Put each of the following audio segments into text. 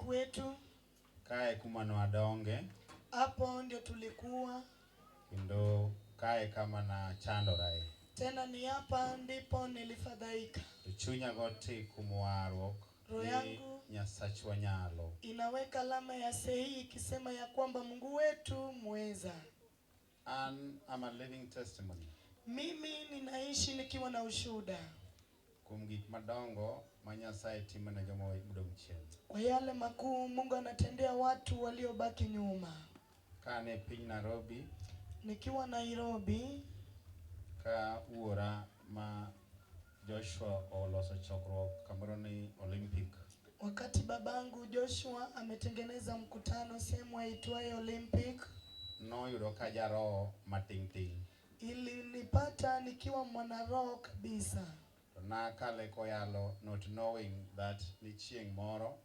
kwetu. Kae kumano adonge. Hapo ndio tulikuwa. Ndo kae kama na chandorai. Tena ni hapa ndipo nilifadhaika. Chunya goti kumwarok. Roho yangu Nyasach wanyalo. inaweka alama ya sahihi ikisema ya kwamba Mungu wetu muweza. And I'm a living testimony. Mimi ninaishi nikiwa na ushuhuda. Kumgik madongo Nyasaye timo ne joma mudo mchien. Kwa yale makuu Mungu anatendea watu waliobaki nyuma. Kane piny Nairobi. Nikiwa Nairobi. Ka uora ma Joshua oloso chokruok kamoro ni Olympic. Wakati babangu Joshua ametengeneza mkutano sehemu aitwayo Olympic. No yudo ka jaro mating-ting. Ili nipata nikiwa mwana roho kabisa. Na kale koyalo not knowing that ni chieng moro.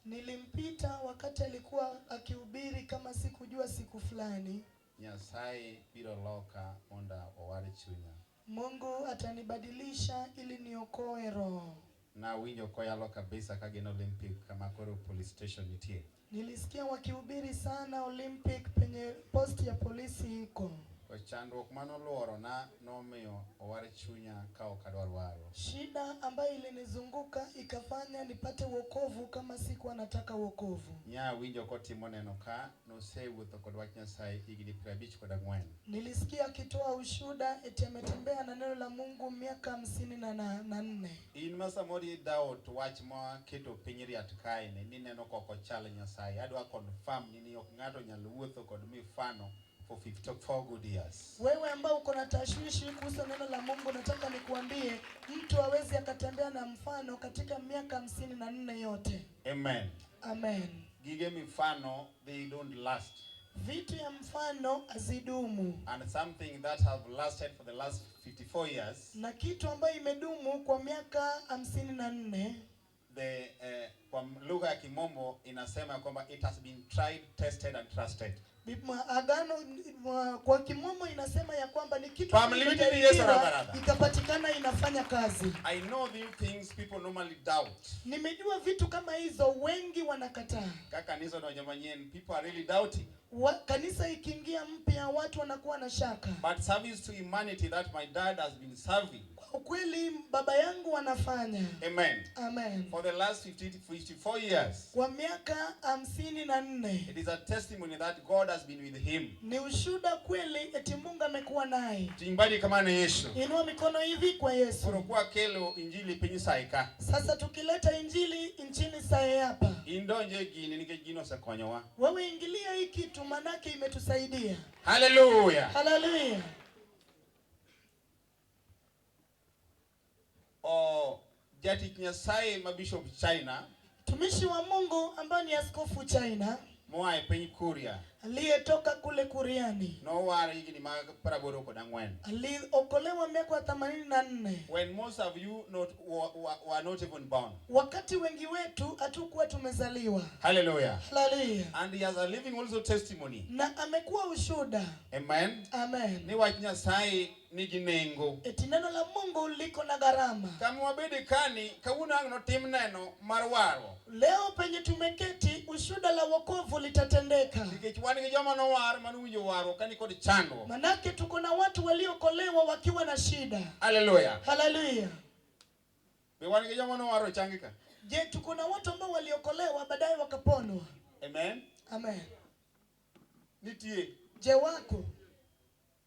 Nilimpita wakati alikuwa akihubiri kama sikujua siku fulani. Nyasaye biro loka monda owar chunya. Mungu atanibadilisha ili niokoe roho. Na winjo koyalo kabisa kagin Olympic kama koro police station nitie. Nilisikia wakihubiri sana Olympic penye post ya polisi iko. Kwa chandruok manoloro na nomiyo owar chunya ka okadwar waro. Shida ambayo ilinizunguka ikafanya nipate wokovu kama siku anataka wokovu. Nya winjo kotimo neno ka nosewuotho kod wach Nyasaye higni 54. Nilisikia akitoa ushuhuda eti ametembea na neno la Mungu miaka 54. In masamori daot wach ma keto piny riat kae ni neno koko chal Nyasaye. Adwa confirm ni ok ng'ato nyalo wuotho kod mifano for 54 good years. Wewe ambao uko na tashwishi kuhusu neno la Mungu, nataka nikuambie mtu hawezi akatembea na mfano katika miaka 54 yote. Amen. Amen. Gige mifano, they don't last. Vitu ya mfano hazidumu. And something that have lasted for the last 54 years. Na kitu ambayo imedumu kwa miaka 54. Kwa lugha ya Kimombo inasema kwamba it has been tried, tested and trusted. Agano kwa Kimombo inasema ya kwamba ni kitu ikapatikana inafanya kazi. I know these things people normally doubt. Nimejua vitu kama hizo wengi wanakataa. Kanisa ndo jamanyeni, people are really doubting. Kanisa ikiingia mpya watu wanakuwa na shaka. But service to humanity that my dad has been serving. Ukweli baba yangu wanafanya. Amen. Amen. For the last 54 years. Kwa miaka 54. It is a testimony that God has been with him. Ni ushuhuda kweli eti Mungu amekuwa naye. Timbadi kama na Yesu. Inua mikono hivi kwa Yesu. Kurokuwa kelo injili penye saika. Sasa tukileta injili nchini sae hapa. Indonje gini nike gino sa konyowa. Wewe ingilia hii kitu manake imetusaidia. Hallelujah. Hallelujah. Jati Nyasaye mabishop China. Tumishi wa Mungu ambaye ni askofu China. Moae penye Korea. Aliyetoka kule Kuriani. No wari higi ni paraboro kwa dangwen. Aliokolewa miaka 84. When most of you were not even born. Wakati wengi wetu hatukuwa tumezaliwa. Hallelujah. Hallelujah. And he has a living also testimony. Na amekuwa ushuhuda. Amen. Amen. Ni wach Nyasaye nigi nengo. Eti neno la Mungu liko na gharama. Kama wabedi kani kawuna no tim neno marwaro. Leo penye tumeketi ushuhuda la wokovu litatendeka. Wani kijoma no war manu winjo waro kani kodi chango. Manake tuko na watu waliokolewa wakiwa na shida. Hallelujah. Hallelujah. Wani kijoma no waro changika. Je, tuko na watu ambao waliokolewa baadaye wakaponwa. Amen. Amen. Nitie. Je wako?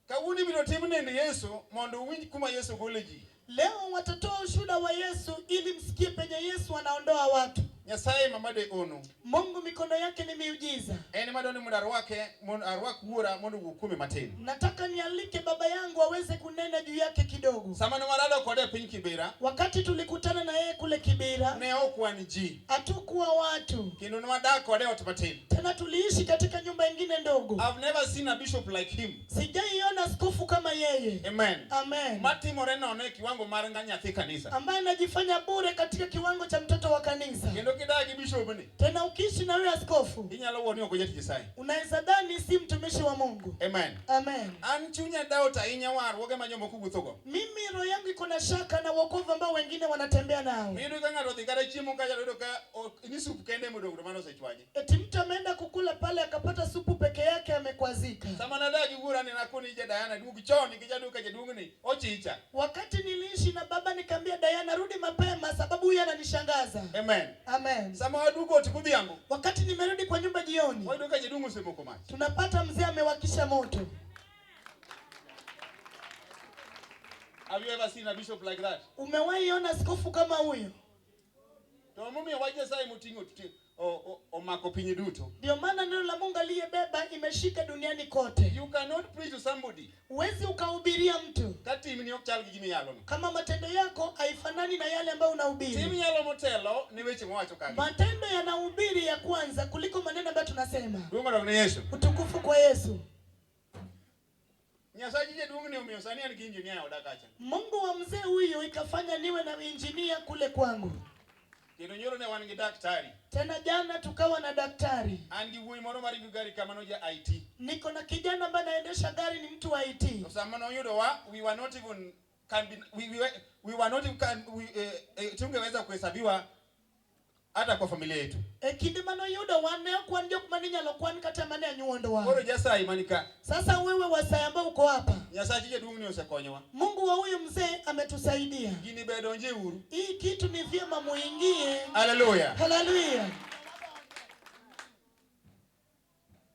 Kawuni biro timne ni Yesu mondo winj kuma Yesu goleji. Leo watatoa ushuhuda wa Yesu ili msikie penye Yesu anaondoa watu. Nyasaye mamade onu. Mungu mikono yake ni miujiza. Eni madoni mudarwake arwak wura mondo wukume mateni. Nataka nialike baba yangu aweze kunena juu yake kidogo. Samana marado kode piny Kibera. Wakati tulikutana na yeye kule Kibera. Ne okwa ni ji. Hatukuwa watu. Kinu nwadako kode ot mateni. Tena tuliishi katika nyumba nyingine ndogo. I've never seen a bishop like him. Sijaiona askofu kama yeye. Amen. Amen. Matimore no ne kiwango mar nyathi kanisa. Ambaye anajifanya bure katika kiwango cha mtoto wa kanisa. Kendo kidagi bishop ni. Tena ukiishi na wewe askofu, Inyalo woni oko jati Nyasaye. unaweza dhani si mtumishi wa Mungu. Amen. Amen. An chunya dauta inya war woge manyomo kuwuothogo. Mimi roho yangu iko na shaka na wokovu ambao wengine wanatembea nao. Mido ka ng'ato dhi kata chiemo ka jalo ka ni sup kende modong to mano osechwanye. Eti mtu ameenda kukula pale akapata supu peke yake amekwazika. Sama nadagi wura ni nakoni je Diana dugi choni kijaduka jedungni ochicha. Wakati niliishi na baba nikamwambia Diana rudi mapema sababu huyu ananishangaza. Amen. Amen. Sama wadugo tikudhiambo. Wakati nimerudi kwa nyumba jioni, Waduka jedungu semoko machi. tunapata mzee amewakisha moto. Have you ever seen a bishop like that? Umewahi ona askofu kama huyo? To mumi waje sai mutingo o mako pinyi duto. Ndio maana neno la Mungu aliyebeba imeshika duniani kote. You cannot preach to somebody. Huwezi ukahubiria mtu Kati mini ok chal gi gimi yalo. kama matendo yako haifanani na yale ambayo unahubiri. Timi yalo motelo ni weche mwacho kagi. Matendo yanahubiri ya kwanza kuliko maneno ambayo tunasema. Duongo dog ne Yesu. Utukufu kwa Yesu. Nyasaye je duongni omiyo sani an gi engineer odakacha. Mungu wa mzee huyo ikafanya niwe na injinia kule kwangu. Kendo nyoro ne wan gi daktari. Tena jana tukawa na daktari. An gi wuoyi moro mar gari kamano ja IT. Niko na kijana ambaye anaendesha gari ni mtu wa IT. To sama no yudo wa we were not even we were not even tungeweza kuhesabiwa hata kwa familia yetu. Kinde mano yudo wane kwan jok mani nyalo kwan kata mane anyuondo wa. Koro Nyasaye manika. Sasa wewe Wasaya ambao uko hapa. Nyasaye je duongni osekonyowa. Mungu wa huyu mzee ametusaidia. Gini bedo nje uru. Hii kitu ni vyema muingie. Hallelujah. Hallelujah.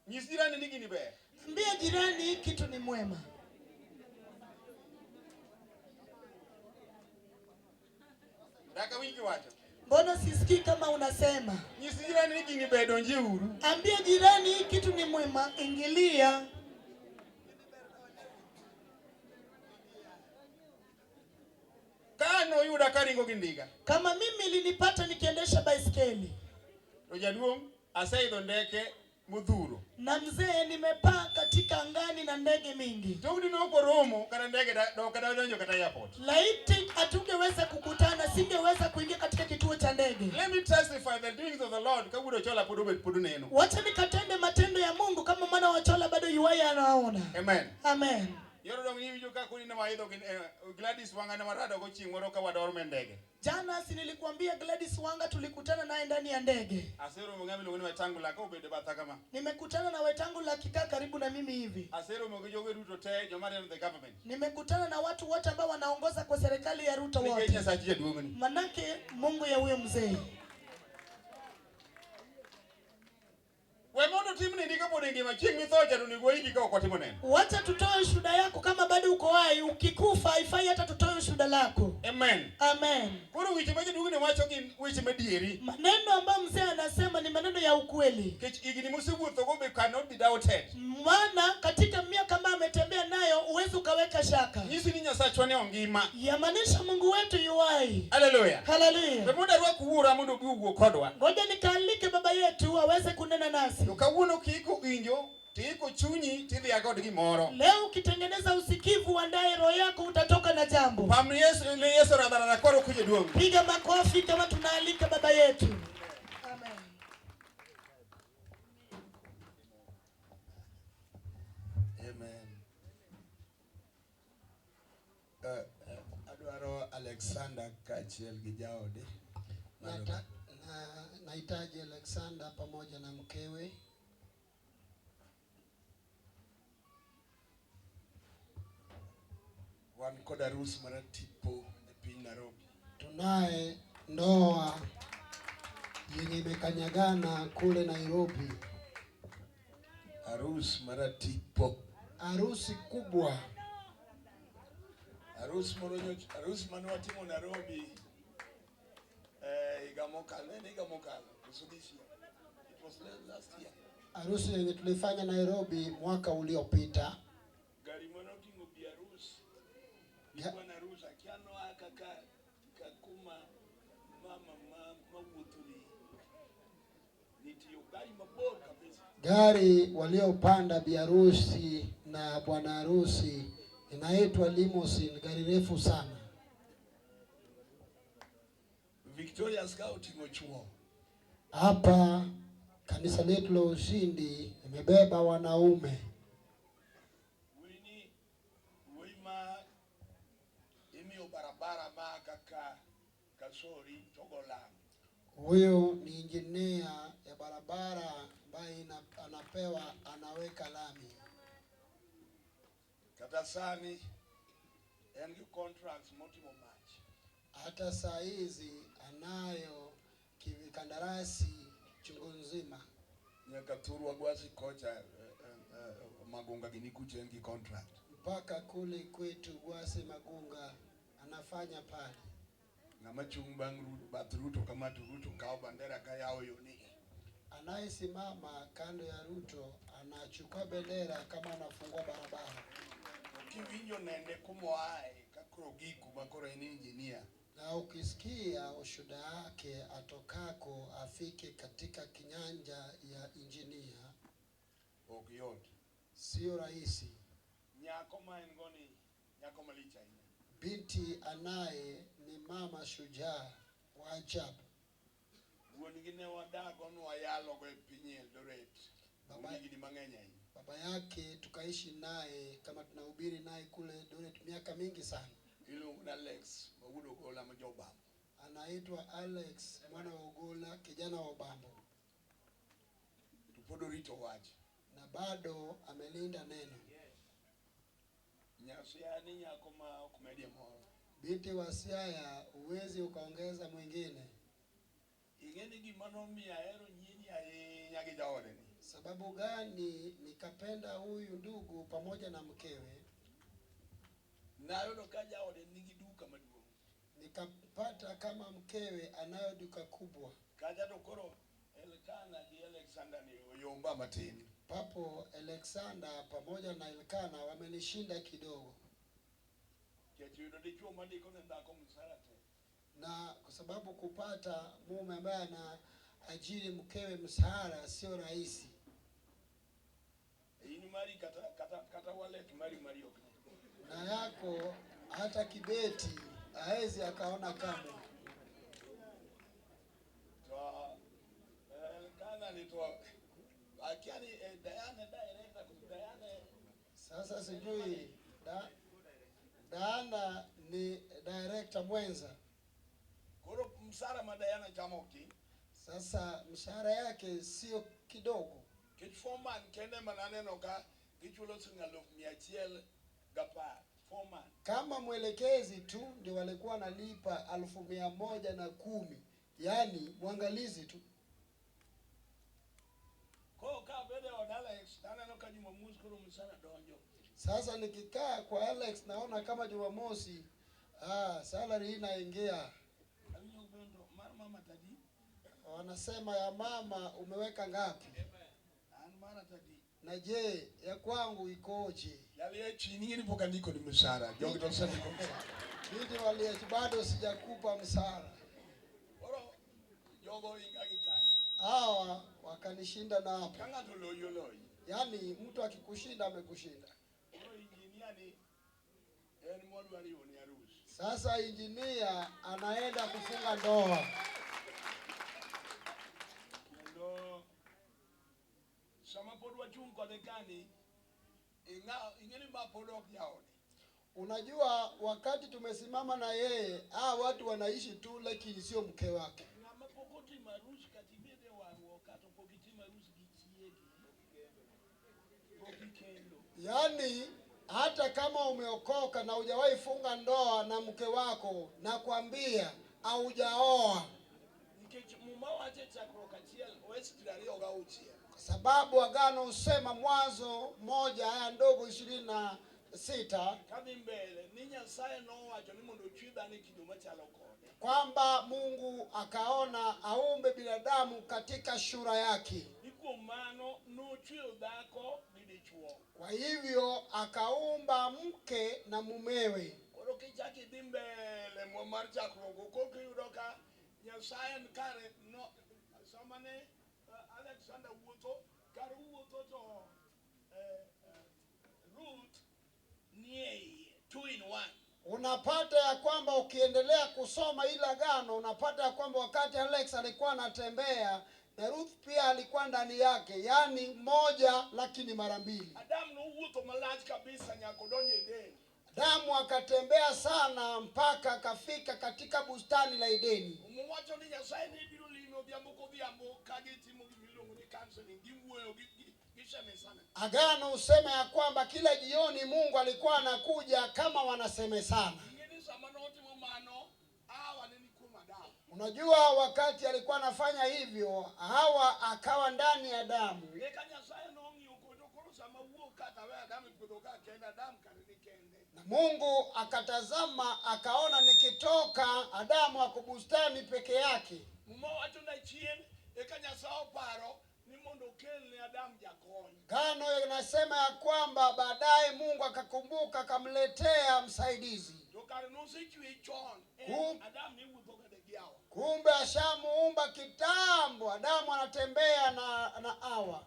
Nyisira ni gini be. Mbia jirani hii kitu ni mwema. Daka wiki wacho. Mbona sisikii kama unasema? Nyisira ni gini bedo nje uru. Ambia jirani hii kitu ni mwema, ingilia. Kano yuda karingo gindiga. Kama mimi ilinipata nikiendesha baiskeli. Rojaduong aseidho ndeke mudhuro. Na mzee nimepaa katika angani na ndege mingi. Tugni no poromo kana ndege do kada donjo kata airport. Laiti hatungeweza kukutana, singeweza kuingia katika kituo cha ndege. Let me testify the doings of the Lord kabudo chola podo neno. Wacha nikatende matendo ya Mungu kama mwana wa chola bado yuwai anaona. Amen. Amen. Yoro dong hivi joka kuni na maidho Gladys Wangana marado go chingoro ka wadorme ndege. Jana si nilikuambia Gladys Wanga tulikutana naye ndani ya ndege. Asero mungami longoni watangu lako ubede bata kama. Nimekutana na wetangu la kikaa karibu na mimi hivi. Asero mungojoge Ruto te jomari of the government. Nimekutana na watu wote ambao wanaongoza kwa serikali ya Ruto wote. Kenya sajia duongoni. Manake Mungu ya huyo mzee. Wemondo timni ndika podenge maching mithoja tunigo hiki kwa kwa timonene. Wacha tutoe shuhuda yako kama bado uko hai, ukikufa haifai hata tutoe shuhuda lako. Amen. Amen. Kuru wichi maji dugune wacho gin wichi medieri. Maneno ambayo mzee anasema ni maneno ya ukweli. Kech igini musiwuotho go be cannot be doubted. Maana katika miaka ambayo ametembea nayo uwezi ukaweka shaka. Nyisi ni Nyasaye ne ongima. Yamaanisha Mungu wetu yuwai. Hallelujah. Hallelujah. Bemuda rwa kuura mundu biugo kodwa. Ngoja nikaalike baba yetu aweze kunena nasi. Ukawuono kiko injo tiko chunyi tidhi akod gimoro. Leo ukitengeneza usikivu wandae roho yako utatoka na jambo. Pam Yesu radhara koro kuje duong. Piga makofi kama tunaalika baba yetu. Amen. Amen. Adwaro Alexander kachiel gi jaode. Nahitaji Alexander pamoja na mkewe. Wan kod arus mar tipo e piny Nairobi. Tunaye ndoa yenye imekanyagana kule Nairobi. Arus mar tipo. Harusi kubwa. Arus mano watimo Nairobi. Igamokalo. It was last year. Harusi yenye tulifanya Nairobi mwaka uliopita. Gari mono kingo bi arus. Bwana arus akiano akaka kakuma mama mawuthuri. Nitiyo gari mabor kabisa. Gari waliopanda biharusi na bwana harusi inaitwa limousine, gari refu sana. Victoria Scout ngochuo. Hapa kanisa letu la Ushindi imebeba wanaume. Wima imi barabara ma kaka kasori togola. Huyo ni injinia ya barabara ambaye anapewa anaweka lami. Katasani engi contracts motimo match. Hata saa hizi anayo kivikandarasi chungu nzima. Nyakaturwa gwasi kocha Magunga gini kuchengi contract. Mpaka kule kwetu Gwasi Magunga anafanya pale. Ngama chumbang Ruto kama Ruto kao bandera kayao yoni. Anayesimama kando ya Ruto anachukua bendera kama anafungua barabara. Kivinyo nende kumoae kakrogiku makoro engineer. Na ukisikia ushuda yake atokako afike katika kinyanja ya injinia. Okiyot. Sio rahisi. Nyako maengoni, nyako malicha ina. Binti anaye ni mama shujaa wa ajabu. Wonigine wadagon wayalo kwa pinyi Eldoret. Baba yake tukaishi naye kama tunahubiri naye kule Eldoret miaka mingi sana. Ilungu Alex, Magudo Gola Majoba. Anaitwa Alex, mwana wa Ugola, kijana wa Bambo. Tupodo rito waji. Na bado amelinda neno. Nyasiani nyakoma kumedia moro. Binti wa Siaya uwezi ukaongeza mwingine. Igeni gimano miaero nyinyi nyagi jaode ni. Sababu gani nikapenda huyu ndugu pamoja na mkewe? Nayo kaja ode nigi duka maduo. Nikapata kama mkewe anayo duka kubwa. Kaja dokoro Elkana di Alexander ni yomba matini. Papo Alexander pamoja na Elkana wamenishinda kidogo. Kechudo di chuo madiko ndako msarate. Na kwa sababu kupata mume ambaye ana ajiri mkewe msahara sio rahisi. Ini mari kata wale mari okni. Na yako hata kibeti haezi akaona kama. To Elkana ni to akiani Diana Sasa sijui Diana ni director mwenza. Koro msara madayana chamoki. Sasa mshahara yake sio kidogo. Foreman kende manane noka kichulo singalo miachiel gapa foreman. Kama mwelekezi tu ndio walikuwa nalipa 1110. Yaani mwangalizi tu. Ko ka bede odala extana noka Jumamosi koro msara donjo. Sasa nikikaa kwa Alex naona kama Jumamosi salary inaingia. Mama tadi. Wanasema ya mama umeweka ngapi? Mara tadi. Na je, ya kwangu ikoje? Yale chini ni poka niko ni mshahara. Jongo tosema niko mshahara. Bidi wale bado sijakupa mshahara. Oro jogo ingaki kani. Hawa wakanishinda na hapo. Kanga toloyo. Yaani mtu akikushinda amekushinda. Oro engineer ni mmoja walioni harusi. Sasa injinia anaenda kufunga ndoa. Ndio sama podwa chungo dekani ingeni mapodo yaone. Unajua wakati tumesimama na yeye, watu wanaishi tu lakini sio mke wake. Ngama pokoti marusi katibede wangu katopokiti marusi gichiegi. Pokikendo. Yaani hata kama umeokoka na hujawahi funga ndoa na mke wako, nakwambia haujaoa. Kwa sababu agano usema Mwanzo 1:26 kwamba Mungu akaona aumbe binadamu katika sura yake. Kwa hivyo akaumba mke na mumewe. Alexander Wuto, Karu Wuto to Ruth nie 2-in-1. Unapata ya kwamba ukiendelea kusoma ila agano unapata ya kwamba wakati Alex alikuwa anatembea na Ruth pia alikuwa ndani yake, yani moja lakini mara mbili. Adam no wuotho malach kabisa nyaka odonjo Eden. Adamu akatembea sana mpaka akafika katika bustani la Edeni. Mwacho ni Nyasaye ni biro limo odhiambo kodhiambo ka gitimo gimiluongo ni counseling, giwuoyo gisemesana. Agano useme ya kwamba kila jioni Mungu alikuwa anakuja kama wanasemesana. Ngeni sama notimo mano Hawa ni kuom Adam. Unajua wakati alikuwa anafanya hivyo, Hawa akawa ndani ya Adamu. Eka Nyasaye no ng'iyo kodo koro sama wuok kata we Adam ipuodho ka kende Adam kare ni kende. Na Mungu akatazama akaona nikitoka Adamu ako bustani peke yake. Mwacho na chien eka Nyasaye oparo ni mondo okelne Adam jakony. Gano inasema ya kwamba baadaye Mungu akakumbuka akamletea msaidizi. Kumbe ashamuumba kitambo. Adamu anatembea na Hawa.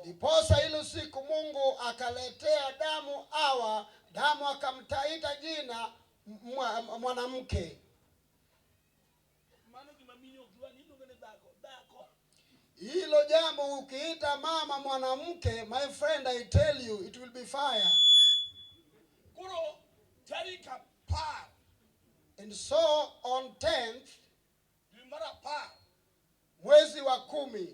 Ndiposa ile siku Mungu akaletea Adamu Hawa. Adamu akamtaita jina mwanamke. Hilo jambo ukiita mama mwanamke, my friend, I tell you, it will be fire. Kuro tarika par. And so on 10th, mwezi wa 10,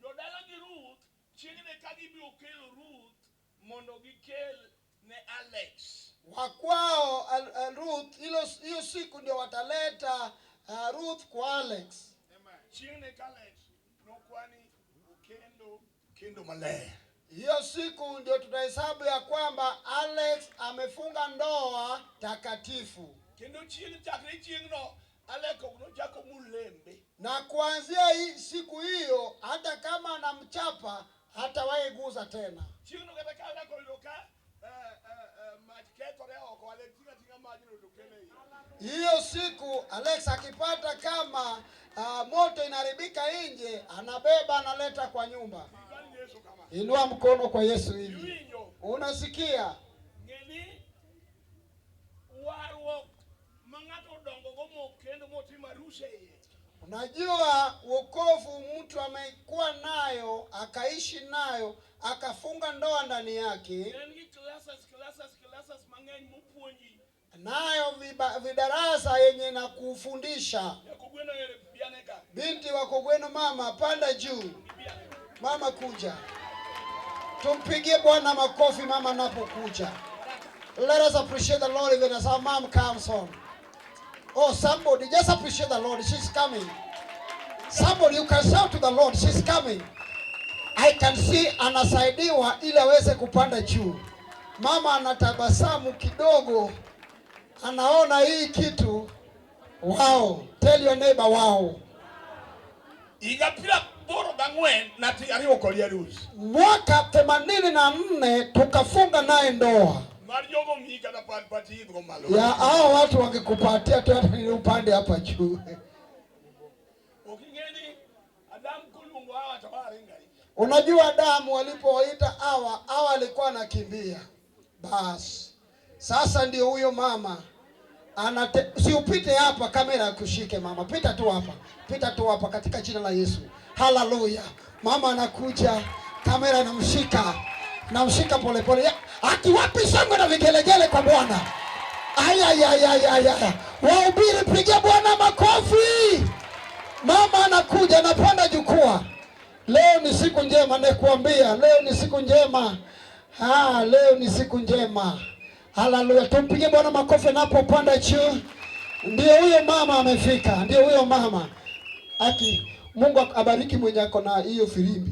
Jodala gi Ruth, chiegni ka gibiro kelo Ruth mondo gikel ne Alex. Wakwao Ruth, hiyo siku ndio wataleta Ruth kwa Alex. Chiegni ka Alex nokwani kendo malaya. Hiyo siku ndio tutahesabu ya kwamba Alex amefunga ndoa takatifu. Kendo chiegno Alex onochako mulembe. Na kuanzia hii siku hiyo, hata kama anamchapa hatawahi guza tena. Chiegno kata ka Alex oloka matketore oko Alex tinga maji ndokele. Hiyo siku Alex akipata kama moto inaharibika nje, anabeba analeta kwa nyumba. Inua mkono kwa Yesu hivi. Unasikia? Ngeni warwo mangato dongo gomo kendo motima rushe. Unajua wokovu mtu amekuwa nayo, akaishi nayo, akafunga ndoa ndani yake. Classes mang'eny mopuonji. Nayo vidarasa yenye na kufundisha. Binti wako gweno, mama panda juu. Mama kuja. Tumpigie Bwana makofi mama anapokuja. Let us appreciate the Lord even as our mom comes on. Oh, somebody just appreciate the Lord. She's coming. Somebody, you can shout to the Lord. She's coming. I can see anasaidiwa ili aweze kupanda juu. Mama anatabasamu kidogo. Anaona hii kitu. Wow. Tell your neighbor wow. Igapira boro gangwen na ariyo kolia rules. Mwaka 84 tukafunga naye ndoa. Marjogo mika na pati hivyo malo. Ya hao watu wangekupatia tu hata ni upande hapa juu. Ukingeni Adam kulungu hawa tawaringa. Unajua Adamu walipoita Hawa alikuwa anakimbia. Bas. Sasa ndio huyo mama si upite hapa, kamera kushike mama. Pita tu hapa. Pita tu hapa katika jina la Yesu. Hallelujah. Mama anakuja, kamera inamshika. Namshika pole pole. Akiwapi shangwe na vigelegele kwa Bwana. Aya. Wahubiri pigia Bwana makofi. Mama anakuja, anapanda jukwaa. Leo ni siku njema nakuambia. Leo ni siku njema. Leo ni siku njema. Hallelujah. Tumpigie Bwana makofi anapopanda juu. Ndio huyo mama amefika. Ndio huyo mama. Mungu abariki mwenye ako na hiyo filimbi.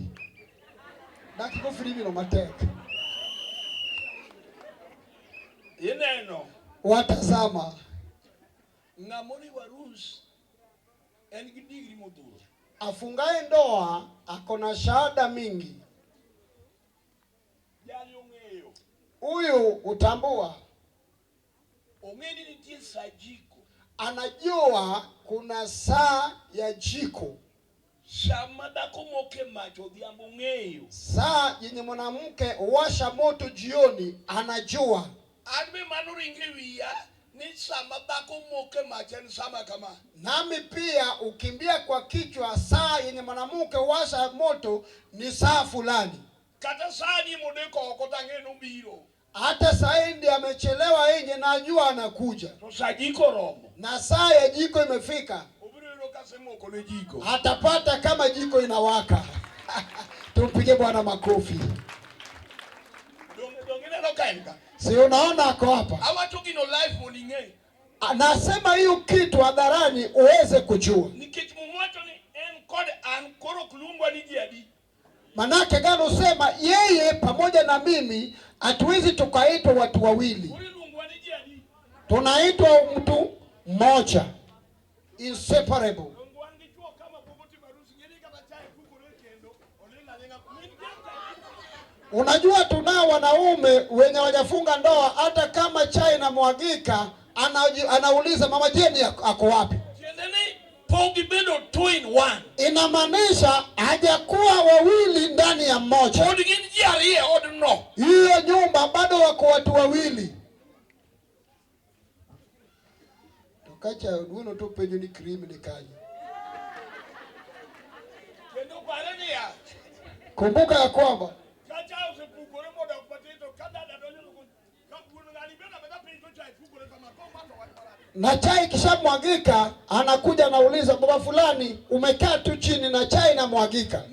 Dakiko filimbi no mateka. Ineno. Watazama. Ngamoni wa rules. Engidigri moduro. Afungaye ndoa ako na shahada mingi. Jali ongeyo. Huyu utambua. Ongeni ni tisa jiko. Anajua kuna saa ya jiko. Shamada kumoke macho dhiambo ngeyo. Saa yenye mwanamke washa moto jioni anajua. Adme manuringi wiya ni sama dhako moke machen sama kama. Nami pia ukimbia kwa kichwa saa yenye mwanamke washa moto ni saa fulani. Kata saa ni modeko okotange no biro. Hata saa hii ndiye amechelewa nje na ajua anakuja. To saa jiko romo. Na saa ya jiko imefika. Ubiro kasemo kone jiko. Atapata kama jiko inawaka. Tumpige Bwana makofi. Dongene no kaenka. Si unaona ako hapa? Awa toki no life moninge. Anasema hiyo kitu hadharani uweze kujua. Nikech mumwacho ni en kode an koro kulungwa ni jadi. Manake gani usema yeye pamoja na mimi hatuwezi tukaitwa watu wawili. Tunaitwa mtu mmoja. Inseparable. Unajua tunao wanaume wenye wajafunga ndoa, hata kama chai na mwagika anauliza mama Jeni ako wapi? Inamaanisha hajakuwa wawili ndani ya mmoja. Hiyo nyumba bado wako watu wawili. Tukacha uno tu penye ni cream ni kaji. Kumbuka ya kwamba na chai kisha mwagika, anakuja anauliza baba fulani umekaa tu chini na chai na mwagika.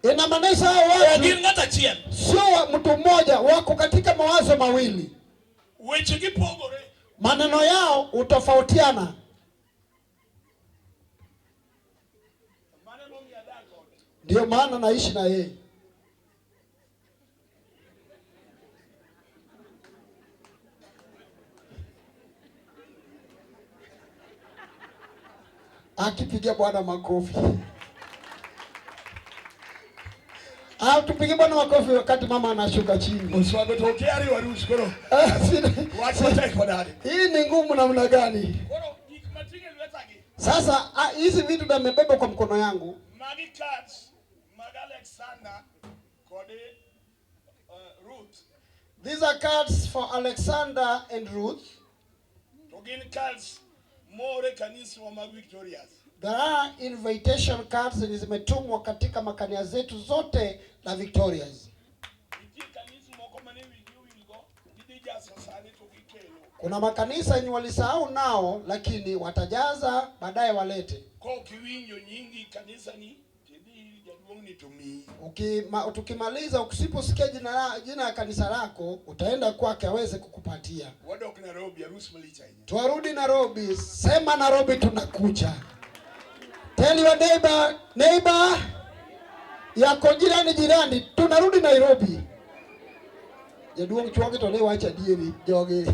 Inamaanisha hao watu sio mtu mmoja, wako katika mawazo mawili. Maneno yao utofautiana. Ndio maana naishi na yeye. Akipigia Bwana makofi. Tupige Bwana makofi wakati mama anashuka chini. Uswago tokea ari warusi koro. Hii ni ngumu namna gani? Sasa hizi vitu nimebeba kwa mkono yangu. Magi cards, Alexander, Kode, Ruth. These are cards for Alexander and Ruth. Togin cards more kanisa wa Victorias. There are invitation cards zimetumwa katika makanisa zetu zote na Victorias. Kuna makanisa yenye walisahau nao lakini watajaza baadaye walete. Kwa kiwinyo nyingi kanisa ni jaduongni tumi. Tukimaliza usiposikia jina ya kanisa lako utaenda kwake aweze kukupatia. Wadok Nairobi harusi malicha yenyewe. Tuarudi Nairobi, sema Nairobi tunakuja. Tell your neighbor yako jirani tunarudi Nairobi. Jaduong chwange to lewa acha dieri joge.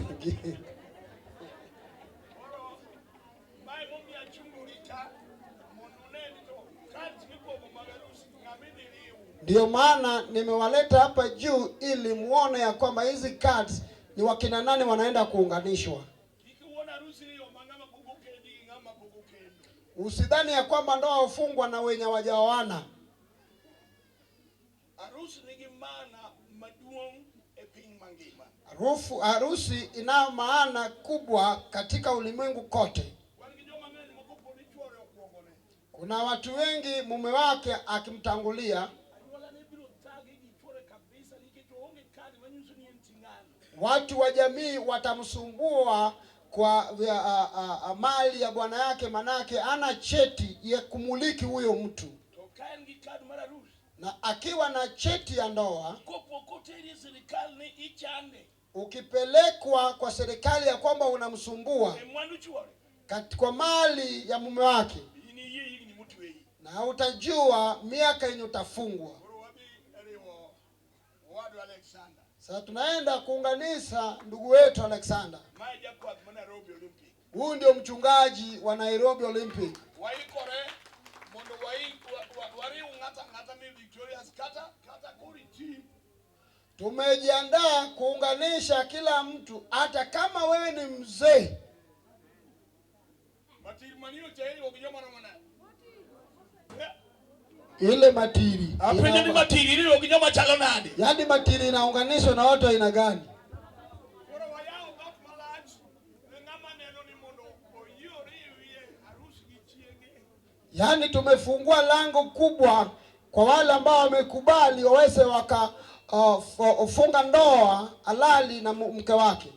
Ndio maana nimewaleta hapa juu ili muone ya kwamba hizi cards ni wakina nani wanaenda kuunganishwa. Usidhani ya kwamba ndoa hufungwa na wenye wajaoana. Harusi ina maana kubwa katika ulimwengu kote. Kuna watu wengi mume wake akimtangulia, watu wa jamii watamsumbua kwa mali ya bwana yake, manake ana cheti ya kumuliki huyo mtu. Na akiwa na cheti ya ndoa, ukipelekwa kwa serikali ya kwamba unamsumbua kwa mali ya mume wake, na utajua miaka yenye utafungwa. Sasa tunaenda kuunganisha ndugu wetu Alexander. Huyu ndio mchungaji wa Nairobi Olympic. Tumejiandaa kuunganisha kila mtu, hata kama wewe ni mzee. Ile matiri. Apende ni matiri ile ukinyoma chalo nani? Yaani matiri inaunganishwa na watu aina gani? Yaani tumefungua lango kubwa kwa wale ambao wamekubali waweze funga ndoa halali na mke wake.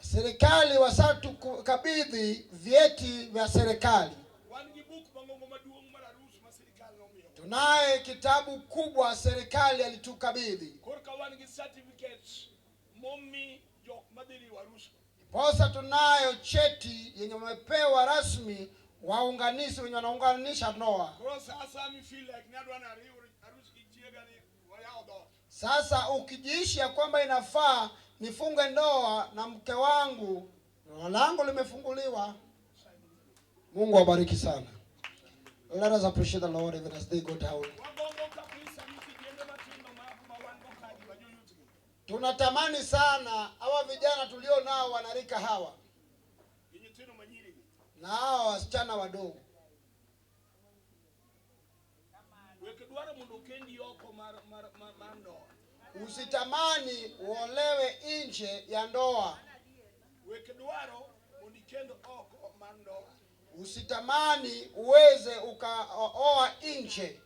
Serikali wasatu kabidhi vyeti vya serikali. Tunaye kitabu kubwa serikali alitukabidhi. Posa tunayo cheti yenye wamepewa rasmi waunganishi wenye wanaunganisha ndoa. Sasa ukijiishi ya kwamba inafaa nifunge ndoa na mke wangu, ndoa langu limefunguliwa. Mungu awabariki sana. Let us appreciate the Lord even as they go down. Tunatamani sana hawa vijana tulio nao wanarika hawa na hawa wasichana wadogo. Usitamani uolewe nje ya ndoa. Usitamani uweze ukaoa nje.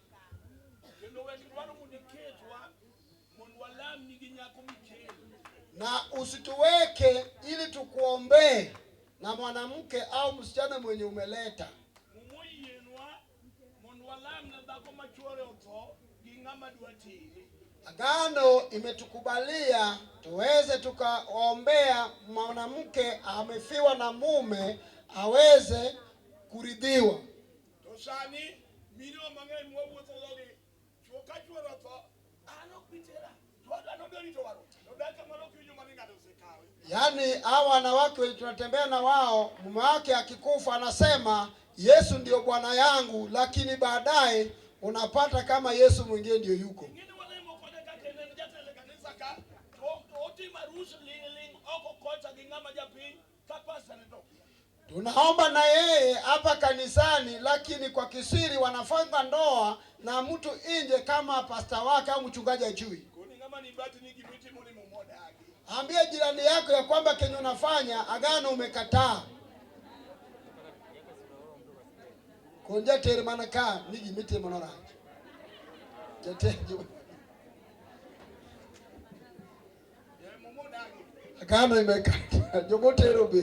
Na usituweke ili tukuombee na mwanamke au msichana mwenye umeleta. Agano imetukubalia tuweze tukaombea mwanamke amefiwa na mume aweze kuridhiwa. Yaani hawa wanawake tunatembea na wao, mume wake akikufa anasema Yesu ndio bwana yangu, lakini baadaye unapata kama Yesu mwingine ndio yuko. Tunaomba na yeye hapa kanisani, lakini kwa kisiri wanafanya ndoa na mtu nje kama pasta wake au mchungaji ajui. Ambia jirani yako ya kwamba kenye unafanya agano umekataa. Konja tere manaka nigi mite monora. Jetejo. Agano imekataa. Jogotero be.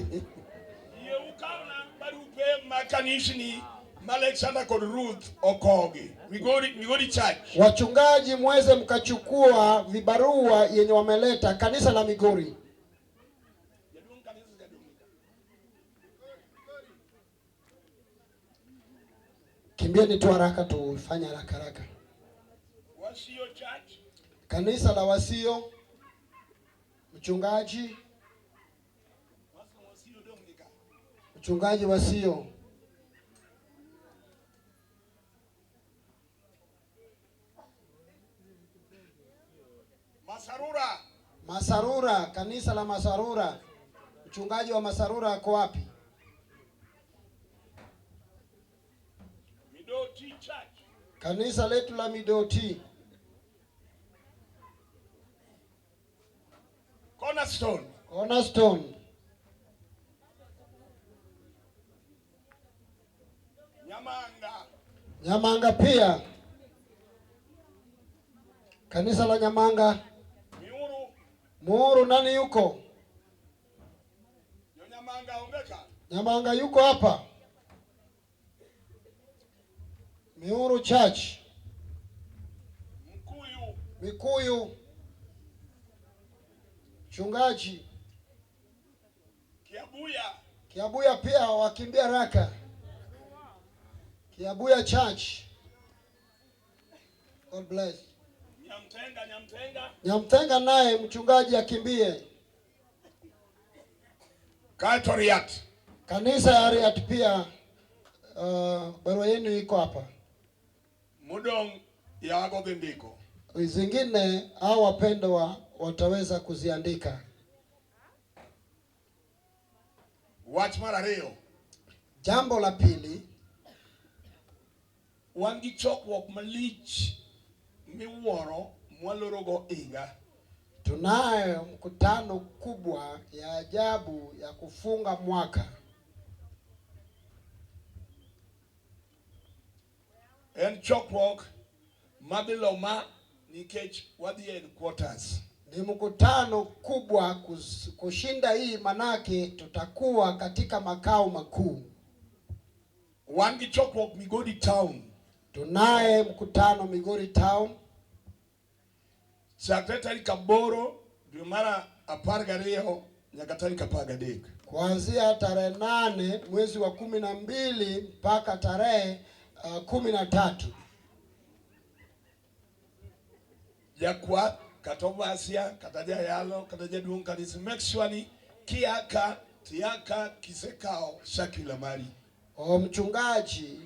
Ye ukana barupe makanishini Alexander kod Ruth Okogi. Migori Church. Wachungaji mweze mkachukua vibarua yenye wameleta kanisa la Migori. Kimbieni tu haraka tufanye haraka. Wasio Church. Kanisa la Wasio. Mchungaji. Mchungaji Wasio. Masarura, kanisa la Masarura. Mchungaji wa Masarura ako wapi? Midoti Church. Kanisa letu la Midoti. Cornerstone. Nyamanga pia. Kanisa la Nyamanga. Muhuru nani yuko? Nyamanga yuko hapa. Muhuru Church. Mikuyu. Chungaji. Kiabuya pia wakimbia raka. Kiabuya Church. God bless. Nyamtenga naye mchungaji akimbie. Kaltoriat. Kanisa ya Ariat pia barua yenu iko hapa. Mudong ya Godindiko. Zingine hao wapendwa wataweza kuziandika. Wach mar ariyo. Jambo la pili, wan gi chokruok malich miwuoro mwalorogo iga. Tunayo mkutano kubwa ya ajabu ya kufunga mwaka. En chokruok madhiloma nikech wadhi headquarters. Ni mkutano kubwa kushinda hii, manake tutakuwa katika makao makuu. Wan gi chokruok Migori town. Tunaye mkutano Migori town. Chakre tarik 8 dwe mar 12 nyaka tarik 13. Kuanzia tarehe 8 mwezi wa 12 mpaka tarehe 13. Jakwa katovasia kataja yalo kataja duong kanisa, make sure ni kiaka tiaka kisekao shakila mari. Mchungaji,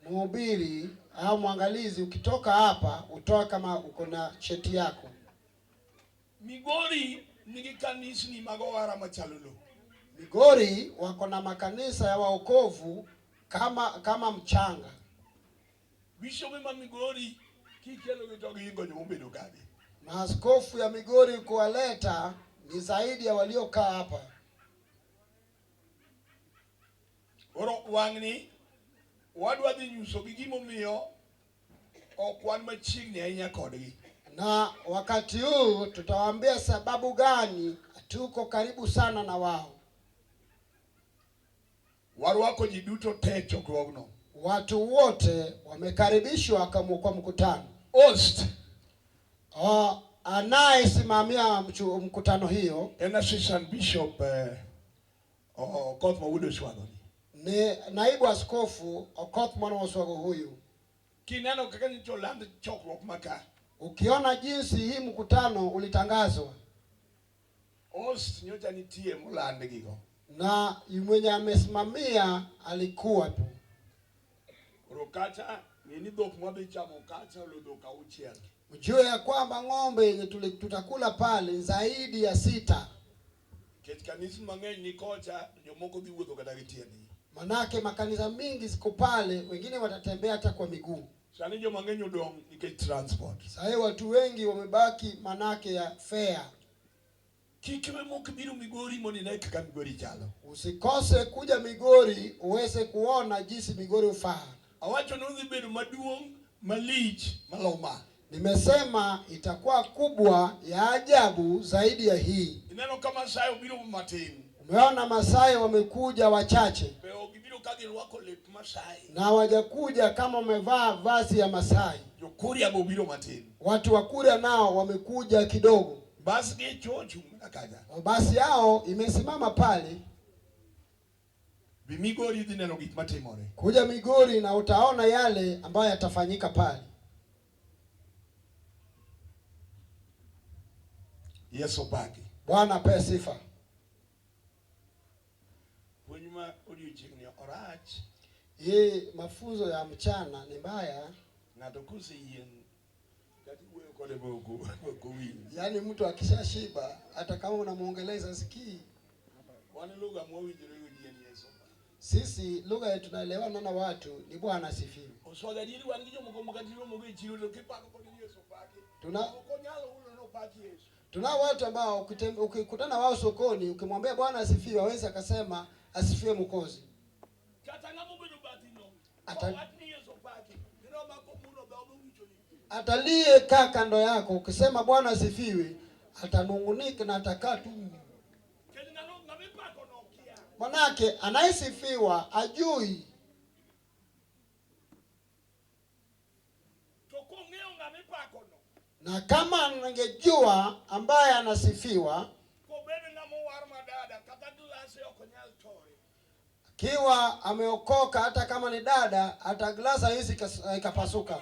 mhubiri au mwangalizi, ukitoka hapa utoa kama uko na cheti yako. Migori nigi kanisa ni magowara machalulu. Migori wako na makanisa ya waokovu kama mchanga. Bishop wa Migori kikelo gitogi ingo nyumbedo kadi. Maaskofu ya Migori kuwaleta ni zaidi ya waliokaa hapa. Oro wangni wadwa dhi nyuso gi gimomiyo okwan machiegni ahinya kodgi. Na wakati huu tutawaambia sababu gani tuko karibu sana na wao. Warwako ji duto te chokruogno. Watu wote wamekaribishwa kwa mkutano. Host anayesimamia mkutano hiyo en Assistant Bishop Okoth Mawudo Shwadoni. Ni naibu askofu Okoth mwana wa Oswago huyu. Kineno kaka nito land chokruok maka. Ukiona jinsi hii mkutano ulitangazwa, Host nyocha nitie mulande gigo. Na mwenye amesimamia alikuwa tu. Urokata ni dhok mwabe chamo kata lodoka uchiel. Mjue ya kwamba ng'ombe yenye tutakula pale zaidi ya 6. Kech kanisa mang'eny ni kocha jomoko dhi wuotho kata gitieni. Manake makanisa mingi ziko pale, wengine watatembea hata kwa miguu. Sani joma ng'eny odong nikech transport. Sasa watu wengi wamebaki manake ya fare. Kikiwe mok biro Migori moni na kaka Migori chalo. Usikose kuja Migori uweze kuona jinsi Migori ufaa. Awacho nudhi bedo maduong malich maloma. Nimesema itakuwa kubwa ya ajabu zaidi ya hii. Ineno kama sayo biro matin. Umeona Masai wamekuja wachache. Pero gibiro kagi wako lep Masai. Na hawajakuja kama wamevaa vazi ya Masai. Yokuria bo biro matin. Watu wa Kuria nao wamekuja kidogo. Basi ge chochu akaja. Basi yao imesimama pale. Migori dineno gik matimore. Kuja Migori na utaona yale ambayo yatafanyika pale. Yesu baki. Bwana ape sifa. Wanyuma odiochiegni orach. Hii mafunzo ya mchana ni mbaya. Ng'ato kose yien kati wuoyo kode boko winji. Yaani mtu akishashiba hata kama unamuongeleza sikii. Wani lugha mwawinjore yien Yesu. Sisi lugha yetu tunaelewana na watu ni Bwana asifiwe. Oswaga diri wangi jomoko makatiro mogo ichiwo to kipako kodi Yesu baki. Okonyalo ulo no baki Yesu. Tunao watu ambao ukikutana wao sokoni ukimwambia Bwana asifiwe hawezi akasema asifiwe Mwokozi. Atalie kaa kando yako ukisema Bwana asifiwe atanungunika na atakaa tu. Manake anayesifiwa ajui. Na kama angejua ambaye anasifiwa, kiwa ameokoka hata kama ni dada, hata glasa hizi ikapasuka.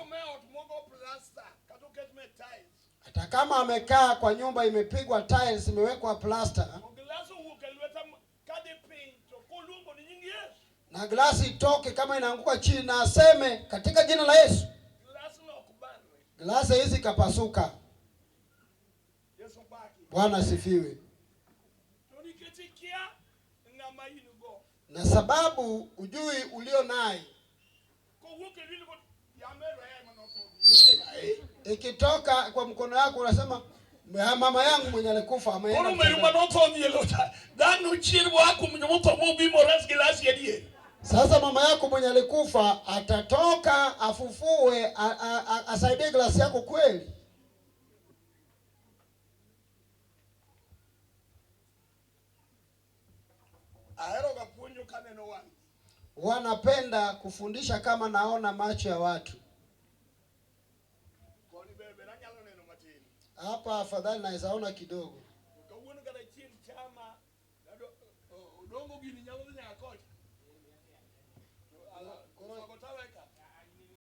Hata kama amekaa kwa nyumba imepigwa tiles, imewekwa plaster, na glasi itoke kama inaanguka chini na aseme katika jina la Yesu, glasi hizi kapasuka. Bwana asifiwe. Na sababu ujui ulio naye, ikitoka kwa mkono wako unasema mama yangu mwenye alikufa ameenda. Sasa mama yako mwenye alikufa atatoka afufue asaidie glasi yako kweli? Wanapenda kufundisha kama naona macho ya watu. Hapa afadhali naweza ona kidogo.